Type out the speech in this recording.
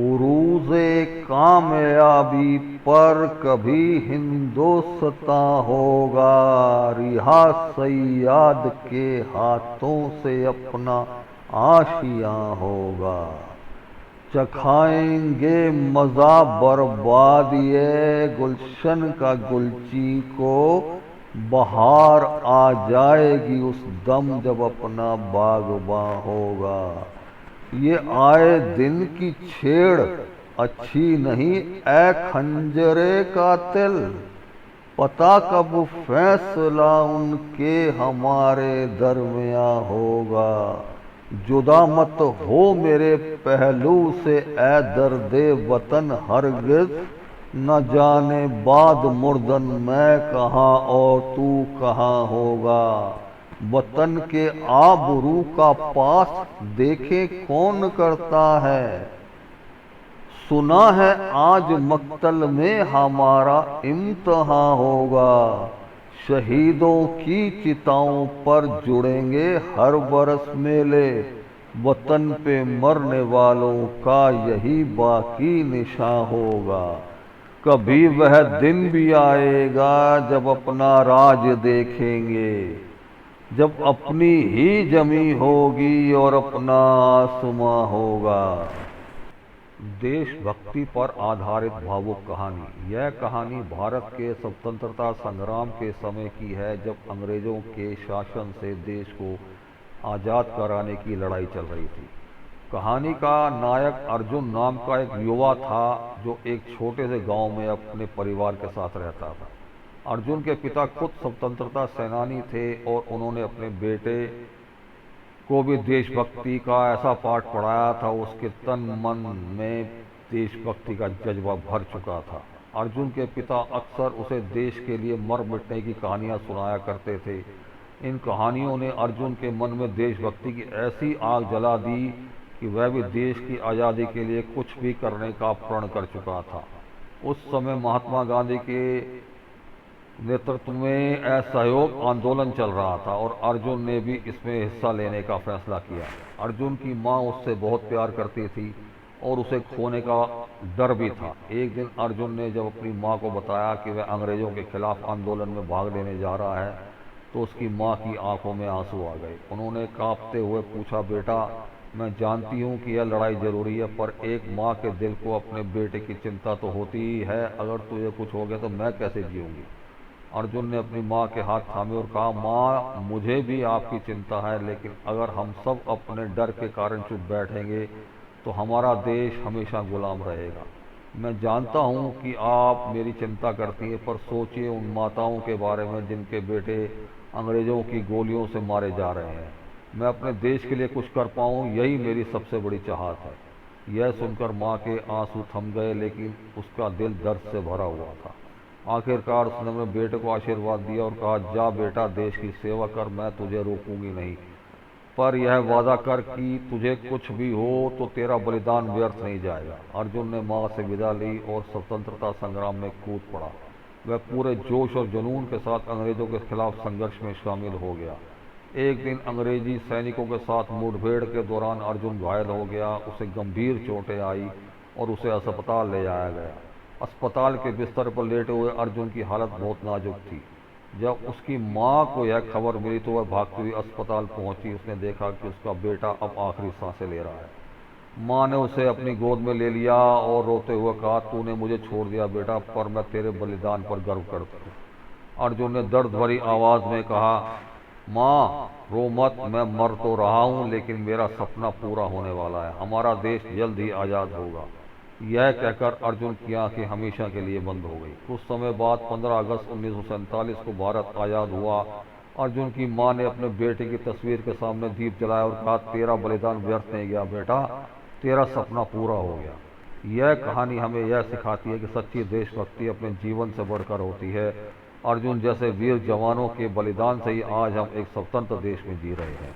उरूज़े कामयाबी पर कभी हिंदुस्तां होगा, रिहा सैयाद के हाथों से अपना आशियां होगा। चखाएंगे मज़ा बर्बाद ये गुलशन का गुलची को, बहार आ जाएगी उस दम जब अपना बागबां होगा। ये आए दिन की छेड़ अच्छी नहीं ए खंजरे कातिल, पता कब फैसला उनके हमारे दरमियां होगा। जुदा मत हो मेरे पहलू से ए दर्दे वतन हरगिज, न जाने बाद मुर्दन मैं कहाँ और तू कहाँ होगा। वतन के आबरू का पास देखे कौन करता है, सुना है आज मक्तल में हमारा इम्तहां होगा। शहीदों की चिताओं पर जुड़ेंगे हर बरस मेले, वतन पे मरने वालों का यही बाकी निशान होगा। कभी वह दिन भी आएगा जब अपना राज देखेंगे, जब अपनी ही जमी होगी और अपना आसमां होगा। देशभक्ति पर आधारित भावुक कहानी। यह कहानी भारत के स्वतंत्रता संग्राम के समय की है, जब अंग्रेजों के शासन से देश को आज़ाद कराने की लड़ाई चल रही थी। कहानी का नायक अर्जुन नाम का एक युवा था, जो एक छोटे से गांव में अपने परिवार के साथ रहता था। अर्जुन के पिता खुद स्वतंत्रता सेनानी थे और उन्होंने अपने बेटे को भी देशभक्ति का ऐसा पाठ पढ़ाया था, उसके तन मन में देशभक्ति का जज्बा भर चुका था। अर्जुन के पिता अक्सर उसे देश के लिए मर मिटने की कहानियां सुनाया करते थे। इन कहानियों ने अर्जुन के मन में देशभक्ति की ऐसी आग जला दी कि वह भी देश की आज़ादी के लिए कुछ भी करने का प्रण कर चुका था। उस समय महात्मा गांधी के नेतृत्व में असहयोग आंदोलन चल रहा था और अर्जुन ने भी इसमें हिस्सा लेने का फैसला किया। अर्जुन की मां उससे बहुत प्यार करती थी और उसे खोने का डर भी था। एक दिन अर्जुन ने जब अपनी मां को बताया कि वह अंग्रेजों के खिलाफ आंदोलन में भाग लेने जा रहा है, तो उसकी मां की आंखों में आंसू आ गए। उन्होंने कांपते हुए पूछा, बेटा, मैं जानती हूँ कि यह लड़ाई जरूरी है, पर एक माँ के दिल को अपने बेटे की चिंता तो होती ही है। अगर तुझे कुछ हो गया तो मैं कैसे जीऊँगी। अर्जुन ने अपनी माँ के हाथ थामे और कहा, माँ, मुझे भी आपकी चिंता है, लेकिन अगर हम सब अपने डर के कारण चुप बैठेंगे तो हमारा देश हमेशा गुलाम रहेगा। मैं जानता हूँ कि आप मेरी चिंता करती हैं, पर सोचिए उन माताओं के बारे में जिनके बेटे अंग्रेजों की गोलियों से मारे जा रहे हैं। मैं अपने देश के लिए कुछ कर पाऊँ, यही मेरी सबसे बड़ी चाहत है। यह सुनकर माँ के आंसू थम गए, लेकिन उसका दिल दर्द से भरा हुआ था। आखिरकार उसने अपने बेटे को आशीर्वाद दिया और कहा, जा बेटा, देश की सेवा कर, मैं तुझे रोकूंगी नहीं, पर यह वादा कर कि तुझे कुछ भी हो तो तेरा बलिदान व्यर्थ नहीं जाएगा। अर्जुन ने माँ से विदा ली और स्वतंत्रता संग्राम में कूद पड़ा। वह पूरे जोश और जुनून के साथ अंग्रेजों के खिलाफ संघर्ष में शामिल हो गया। एक दिन अंग्रेजी सैनिकों के साथ मुठभेड़ के दौरान अर्जुन घायल हो गया। उसे गंभीर चोटें आई और उसे अस्पताल ले जाया गया। अस्पताल के बिस्तर पर लेटे हुए अर्जुन की हालत बहुत नाजुक थी। जब उसकी मां को यह खबर मिली तो वह भागती हुई अस्पताल पहुंची। उसने देखा कि उसका बेटा अब आखिरी सांसें ले रहा है। मां ने उसे अपनी गोद में ले लिया और रोते हुए कहा, तूने मुझे छोड़ दिया बेटा, पर मैं तेरे बलिदान पर गर्व करती हूँ। अर्जुन ने दर्द भरी आवाज में कहा, माँ, रो मत, मैं मर तो रहा हूँ, लेकिन मेरा सपना पूरा होने वाला है। हमारा देश जल्द ही आज़ाद होगा। यह कहकर अर्जुन की आंखें हमेशा के लिए बंद हो गई। कुछ समय बाद 15 अगस्त 1947 को भारत आज़ाद हुआ। अर्जुन की मां ने अपने बेटे की तस्वीर के सामने दीप जलाया और कहा, तेरा बलिदान व्यर्थ नहीं गया बेटा, तेरा सपना पूरा हो गया। यह कहानी हमें यह सिखाती है कि सच्ची देशभक्ति अपने जीवन से बढ़कर होती है। अर्जुन जैसे वीर जवानों के बलिदान से ही आज हम एक स्वतंत्र देश में जी रहे हैं।